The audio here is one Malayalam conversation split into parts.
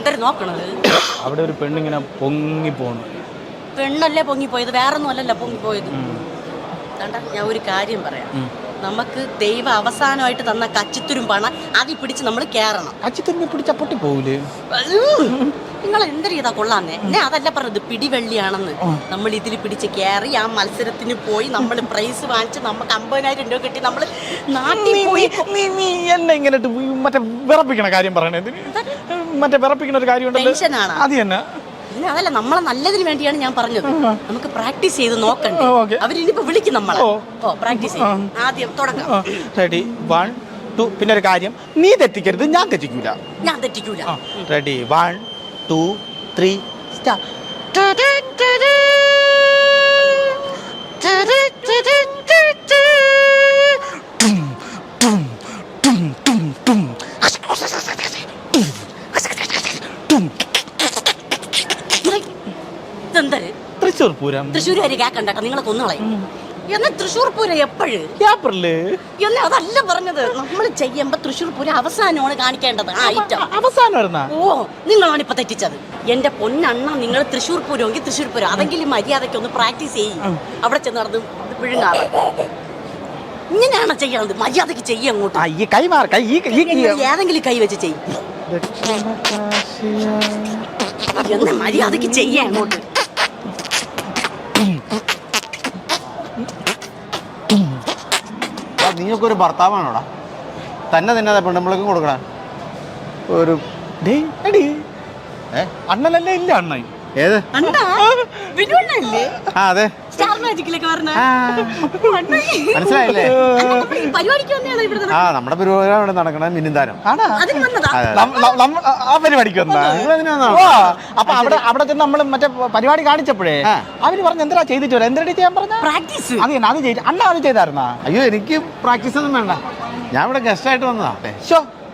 എന്തൊരു നോക്കണത്? അവിടെ ഒരു പെണ്ണിങ്ങനെ പൊങ്ങിപ്പോന്നു. പെണ്ണല്ലേ പൊങ്ങിപ്പോയത്, വേറൊന്നും അല്ലല്ലോ പൊങ്ങിപ്പോയത്. ഞാൻ ഒരു കാര്യം പറയാം. നമുക്ക് ദൈവം അവസാനമായിട്ട് തന്ന കച്ചിത്തുരുമ്പാണ്, അതിൽ പിടിച്ച് നമ്മൾ കയറണം. കച്ചിത്തുരുമ്പി പിടിച്ച പൊട്ടി പോകൂലേ? നിങ്ങൾ എന്ത് ചെയ്താ കൊള്ളാന്നേ? ഞാൻ അതല്ല പറഞ്ഞത്, പിടിവെള്ളിയാണെന്ന്. നമ്മൾ ഇതിൽ പിടിച്ച് കയറി ആ മത്സരത്തിന് പോയി നമ്മൾ പ്രൈസ് വാങ്ങിച്ച് നമുക്ക് 50,000 രൂപ കിട്ടി. നമ്മൾ നാട്ടിൽ പോയി. നീ എന്നെ ഇങ്ങനെ മറ്റേ വിറപ്പിക്കണ കാര്യം പറയണേ. മറ്റേ വിറപ്പിക്കണ ഒരു കാര്യം ടെൻഷനാണ് അത് തന്നെ. പിന്നെ അതല്ല, നമ്മളെ നല്ലതിന് വേണ്ടിയാണ് ഞാൻ പറഞ്ഞത്. നമുക്ക് പ്രാക്ടീസ് ചെയ്ത് നോക്കണ്ടേ? അവരിനിപ്പോ വിളിക്കും നമ്മളെ. പ്രാക്ടീസ് ചെയ്യും. ആദ്യം തുടങ്ങാം. റെഡി 1 2. പിന്നെ ഒരു കാര്യം, നീ തെറ്റിക്കരുത്, ഞാൻ തെറ്റിക്കൂല. ഞാൻ തെറ്റിക്കൂല. Ready 1 2 3 start. തൃശ്ശൂർ പൂരം. തൃശ്ശൂർ വരെ കേക്കണ്ട, നിങ്ങളെ കൊന്നുകളയും. എന്നാ തൃശ്ശൂർ പൂരം എപ്പോഴും എന്നാ അതല്ല പറഞ്ഞത്. നമ്മൾ ചെയ്യുമ്പോ തൃശ്ശൂർ പൂരം അവസാനമാണ് കാണിക്കേണ്ടത്. അവസാനം. ഓ, നിങ്ങളാണ് ഇപ്പൊ തെറ്റിച്ചത്. എന്റെ പൊന്നണ്ണ, നിങ്ങൾ തൃശ്ശൂർ പൂരമെങ്കിൽ തൃശ്ശൂർ പൂരം, അതെങ്കിലും മര്യാദയ്ക്ക് ഒന്ന് പ്രാക്ടീസ് ചെയ്യും. അവിടെ ചെന്ന് നടന്ന് പിഴുങ്ങാറ്. ഇങ്ങനെയാണോ ചെയ്യണത്? മര്യാദക്ക് ചെയ്യും. അങ്ങോട്ട് ഏതെങ്കിലും കൈ വെച്ച് ചെയ്യും. എന്ന് മര്യാദക്ക് ചെയ്യാം അങ്ങോട്ട്. നീയൊക്കെ ഒരു ഭർത്താവാണോടാ? തന്നെ തന്നെ പെണ്ണുമ്പളേക്കും കൊടുക്കണ ഒരു അണ്ണനല്ലേ? ഇല്ല അണ്ണ. ഏത്? അതെ, മനസ്സിലായില്ലേ? ആ, നമ്മുടെ പരിപാടി നടക്കണ മിനിന്താനം. ആ പരിപാടിക്ക് അപ്പൊ അവിടെ ചെന്ന് നമ്മള് മറ്റേ പരിപാടി കാണിച്ചപ്പോഴേ അവര് പറഞ്ഞു എന്താ ചെയ്തിട്ട് വരാം, എന്താ ചെയ്യാൻ പറഞ്ഞ പ്രാക്ടീസ്. അത് തന്നെ, അത് ചെയ്തു. അണ്ണ അത് ചെയ്തായിരുന്നാ? അയ്യോ, എനിക്ക് പ്രാക്ടീസ് ഒന്നും വേണ്ട. ഞാൻ ഇവിടെ ഗസ്റ്റ് ആയിട്ട് വന്നതാ.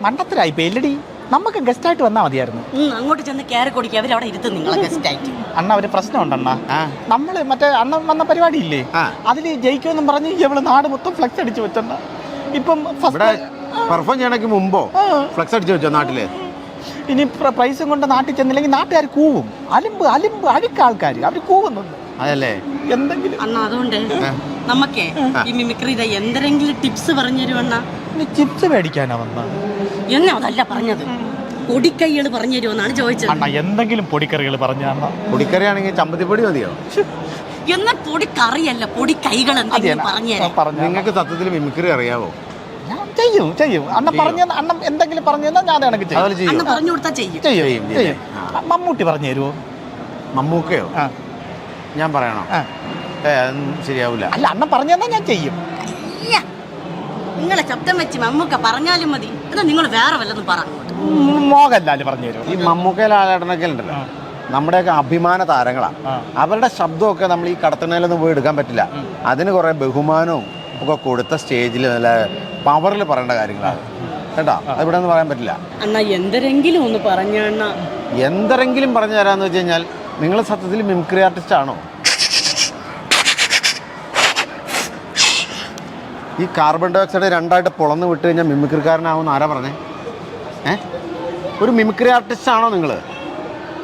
മണ്ടത്തിലായി പേല്ലടി. നമുക്ക് ഗസ്റ്റ് ആയിട്ട് വന്നാൽ മതിയായിരുന്നു. അങ്ങോട്ട് ചെന്ന് കയറി കൊടുക്കുക, അവരവിടെ ഇരുത്തും നിങ്ങളെ ഗസ്റ്റ് ആയിട്ട്. അണ്ണ ഒരു പ്രശ്നമുണ്ടണ്ണ. നമ്മള് മറ്റേ അണ്ണൻ വന്ന പരിപാടി ഇല്ലേ, അതില് ജയിക്കുമെന്നും പറഞ്ഞ് ഇവള് നാട് മൊത്തം ഫ്ലെക്സ് അടിച്ചു വെച്ചണ്ട. ഇപ്പം പെർഫോം ചെയ്യണക്ക് മുമ്പോ ഫ്ലെക്സ് അടിച്ചു വെച്ചോ നാട്ടില്? ഇനി പ്രൈസും കൊണ്ട് നാട്ടിൽ ചെന്നില്ലെങ്കിൽ നാട്ടുകാർ കൂവും. അലിമ്പ് അലിമ്പ് അഴുക്ക ആൾക്കാർ അവര് കൂവുന്നുണ്ട്. അതല്ലേ എന്തെങ്കിലും അണ്ണ. അതുകൊണ്ട് നമുക്കേ ഈ മിമിക്രിയുടെ എന്തെങ്കിലും ടിപ്സ് പറഞ്ഞു തരുവണ്ണ. ചിപ്സ് മേടിക്കാനാ വന്ന? എന്നാ അതല്ല പറഞ്ഞത്, പൊടിക്കൈകൾ പറഞ്ഞു തരുമെന്നാണ് ചോദിച്ചത്. അണ്ണ എന്തെങ്കിലും പൊടിക്കറികൾ പറഞ്ഞു തരണ. പൊടിക്കറി ആണെങ്കിൽ ചമ്മന്തിപ്പൊടി മതിയോ? എന്നാ പൊടിക്കറിയല്ല, പൊടിക്കൈകൾ എന്തെങ്കിലും പറഞ്ഞു തരാം. നിങ്ങൾക്ക് സത്യത്തിൽ മിമിക്രി അറിയാവോ? ചെയ്യും ചെയ്യും. അണ്ണ പറഞ്ഞു, അണ്ണൻ എന്തെങ്കിലും പറഞ്ഞു തന്നാൽ ഞാൻ എനിക്ക് ചെയ്യും. പറഞ്ഞു കൊടുത്താൽ ചെയ്യും. ചെയ്യും ചെയ്യും. മമ്മൂട്ടി പറഞ്ഞു തരുമോ? മമ്മൂക്കയോ? ഞാൻ പറയണോ? ശരിയാവൂല. അല്ല, അണ്ണൻ പറഞ്ഞു തന്നാൽ ഞാൻ ചെയ്യും. നിങ്ങളെ ശബ്ദം വെച്ച് മമ്മൂക്ക പറഞ്ഞാലും മതി. എന്നാ നിങ്ങൾ വേറെ വല്ലതും പറഞ്ഞു. മോഹൻലാല് പറഞ്ഞു തരും. ഈ മമ്മൂക്ക ലാലേട്ടനൊക്കെ ഉണ്ടല്ലോ, നമ്മുടെയൊക്കെ അഭിമാന താരങ്ങളാണ്. അവരുടെ ശബ്ദമൊക്കെ നമ്മൾ ഈ കടത്തണയിലൊന്നും പോയി എടുക്കാൻ പറ്റില്ല. അതിന് കുറെ ബഹുമാനവും ഒക്കെ കൊടുത്ത സ്റ്റേജിൽ നല്ല പവറിൽ പറയേണ്ട കാര്യങ്ങളാണ് കേട്ടോ. അതിവിടെ ഒന്നും പറയാൻ പറ്റില്ല. എന്നാ എന്തെങ്കിലും ഒന്ന് പറഞ്ഞ എന്തെങ്കിലും പറഞ്ഞു തരാന്ന് വെച്ച് കഴിഞ്ഞാൽ, നിങ്ങൾ സത്യത്തിൽ മിമിക്രി ആർട്ടിസ്റ്റ് ആണോ? ഈ കാർബൺ ഡൈ ഓക്സൈഡ് രണ്ടായിട്ട് പൊളന്ന് വിട്ട് കഴിഞ്ഞാൽ മിമിക്രിക്കാരനാവുമെന്ന് ആരാ പറഞ്ഞേ? ഒരു മിമിക്രി ആർട്ടിസ്റ്റ് ആണോ നിങ്ങൾ?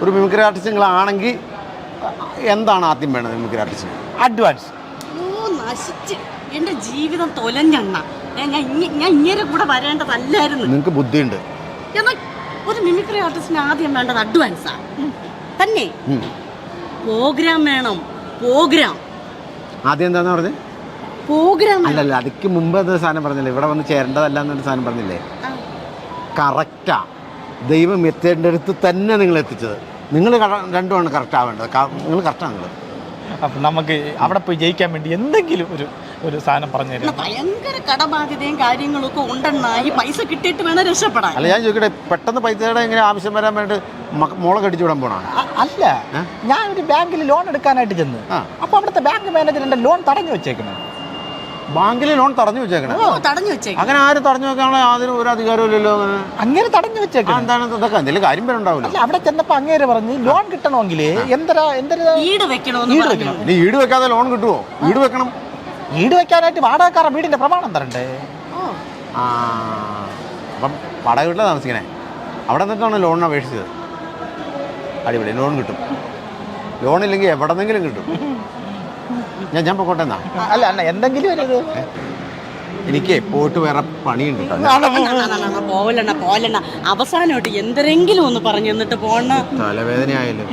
ഒരു മിമിക്രി ആർട്ടിസ്റ്റ് നിങ്ങളാണെങ്കിൽ എന്താണ് ആദ്യം വേണ്ടത് മിമിക്രി ആർട്ടിസ്റ്റ്? അഡ്വാൻസ്. നശിച്ച് എൻ്റെ ജീവിതം തൊലഞ്ഞെണ്ണ. ഞാൻ ഇങ്ങനെ കൂടെ വരേണ്ടതല്ലായിരുന്നു. നിങ്ങൾക്ക് ബുദ്ധിയുണ്ട്. എന്നാൽ ഒരു മിമിക്രി ആർട്ടിസ്റ്റിന് ആദ്യം വേണ്ടത് അഡ്വാൻസാ തന്നെ. പ്രോഗ്രാം വേണം. പ്രോഗ്രാം ആദ്യം എന്താന്ന് പറഞ്ഞത്? പ്രോഗ്രാം അല്ലല്ല, അതിക്ക് മുമ്പ് അത് സാധനം പറഞ്ഞില്ലേ, ഇവിടെ വന്ന് ചേരേണ്ടതല്ല എന്നൊരു സാധനം പറഞ്ഞില്ലേ? കറക്റ്റാ. ദൈവം എത്തേണ്ടടുത്ത് തന്നെ നിങ്ങൾ എത്തിച്ചത്. നിങ്ങൾ രണ്ടുമാണ് കറക്റ്റ് ആവേണ്ടത്. നിങ്ങൾ കറക്റ്റാണ്. നിങ്ങൾ അപ്പം നമുക്ക് അവിടെ പോയി ജയിക്കാൻ വേണ്ടി എന്തെങ്കിലും ഒരു സാധനം പറഞ്ഞു തരാം. ഭയങ്കര കടബാധ്യതയും കാര്യങ്ങളൊക്കെ ഉണ്ടെന്നാ. ഈ പൈസ കിട്ടിയിട്ട് വേണം രക്ഷപ്പെടാൻ. അല്ല, ഞാൻ ചോദിക്കട്ടെ, പെട്ടെന്ന് പൈസയുടെ എങ്ങനെ ആവശ്യം വരാൻ വേണ്ടി മോളെ കടിച്ചു വിടാൻ പോണോ? അല്ല, ഞാൻ ഒരു ബാങ്കിൽ ലോൺ എടുക്കാനായിട്ട് ചെന്ന്, അപ്പൊ അവിടുത്തെ ബാങ്ക് മാനേജർ എന്റെ ലോൺ തടഞ്ഞു വെച്ചേക്കണേ. ബാങ്കിൽ ലോൺ തടഞ്ഞു വെച്ചേക്കണേ? അങ്ങനെ ആരും തടഞ്ഞു വെക്കാനുള്ള യാതൊരു ഒരു അധികാരവും ഇല്ലല്ലോ. അങ്ങനെ തടഞ്ഞു വെച്ചേക്കണം. എന്താണ് ഇതൊക്കെ? എന്തെങ്കിലും കാര്യം പേരുണ്ടാവില്ല. അവിടെ ചെന്നപ്പോ അങ്ങേര് പറഞ്ഞ് ലോൺ കിട്ടണമെങ്കിൽ ഈട് വെക്കണം. ഈട് വെക്കാതെ ലോൺ കിട്ടുമോ? ഈട് വെക്കണം. ഈട് വെക്കാനായിട്ട് വാടകക്കാരൻ വീടിന്റെ പ്രമാണം തരണ്ടേ? അപ്പം വാടക വീട്ടിലാണ് താമസിക്കണേ. അവിടെ നിന്നിട്ടാണ് ലോണിന് അപേക്ഷിച്ചത്. അടിപൊളി ലോൺ കിട്ടും. ലോണില്ലെങ്കിൽ എവിടെന്നെങ്കിലും കിട്ടും. ഞാൻ പൊക്കോട്ടെ എന്നാ. അല്ല അണ്ണ എന്തെങ്കിലും ഒരു ഇത്. എനിക്ക് പോയിട്ട് വേറെ പണിയുണ്ട് കേട്ടോ. പോലണ്ണ അവസാനമായിട്ട് എന്തെങ്കിലും ഒന്ന് പറഞ്ഞു എന്നിട്ട് പോണ. തലവേദന ആയാലും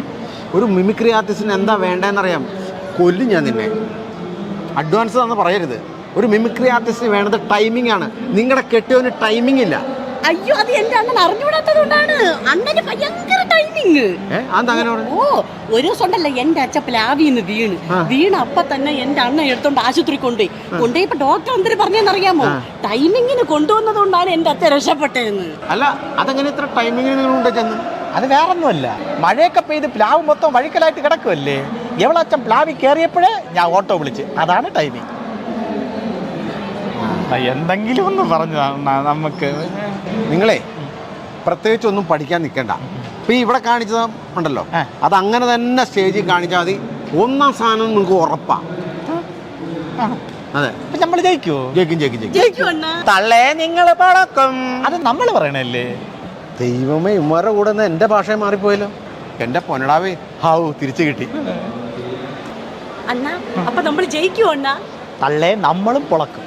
ഒരു മിമിക്രി ആർട്ടിസ്റ്റിന് എന്താ വേണ്ടതെന്നറിയാം. കൊല്ലും ഞാൻ നിന്നെ. അഡ്വാൻസ് എന്ന് പറയരുത്. ഒരു മിമിക്രി ആർട്ടിസ്റ്റിന് വേണ്ടത് ടൈമിംഗ് ആണ്. നിങ്ങളുടെ കെട്ടിയവന് ടൈമിംഗ് ഇല്ല. അയ്യോ അത് എന്റെ അണ്ണൻ അറിഞ്ഞുകൂടാത്തത് കൊണ്ടാണ്. അണ്ണന് ഭയങ്കര ടൈമിങ്. ഓ ഒരു ദിവസം ഉണ്ടല്ലോ എന്റെ അച്ഛൻ പ്ലാവിന്ന് വീണ് അപ്പൊ തന്നെ എന്റെ അണ്ണൻ എടുത്തോണ്ട് ആശുപത്രി കൊണ്ടുപോയിപ്പോ ഡോക്ടർ എന്തിനു പറഞ്ഞെന്നറിയാമോ? ടൈമിങ്ങിന് കൊണ്ടുവന്നത് കൊണ്ടാണ് എന്റെ അച്ഛൻ രക്ഷപ്പെട്ടതെന്ന്. അല്ല അതെങ്ങനെ ഇത്ര ടൈമിങ്ങിന് ചെന്ന്? അത് വേറൊന്നുമല്ല, മഴയൊക്കെ പെയ്ത് പ്ലാവ് മൊത്തം വഴിക്കലായിട്ട് കിടക്കുമല്ലേ. എവളച്ഛൻ പ്ലാവിൽ കയറിയപ്പോഴേ ഞാൻ ഓട്ടോ വിളിച്ച്. അതാണ് ടൈമിങ്. എന്തെങ്കിലും ഒന്ന് പറഞ്ഞു നമുക്ക്. നിങ്ങളെ പ്രത്യേകിച്ച് ഒന്നും പഠിക്കാൻ നിൽക്കണ്ട. ഇപ്പൊ ഇവിടെ കാണിച്ചത് ഉണ്ടല്ലോ, അത് അങ്ങനെ തന്നെ സ്റ്റേജിൽ കാണിച്ചാൽ മതി. ഒന്നാം സ്ഥാനം നിങ്ങൾക്ക് ഉറപ്പാ. അതെ, നമ്മൾ ജയിക്കുവോ? ജയിക്കും. തള്ളേ നിങ്ങൾ പടക്കും. അത് നമ്മൾ പറയണല്ലേ. ദൈവമേ, ഉമ്മാരുടെ കൂടെ നിന്ന് എന്റെ ഭാഷ മാറിപ്പോയല്ലോ. എന്റെ പൊന്നടാവേ, ഹാവു തിരിച്ചു കിട്ടി. അണ്ണാ അപ്പൊ നമ്മൾ ജയിക്കുവോ? അണ്ണാ തള്ളേ നമ്മളും പൊളക്കും.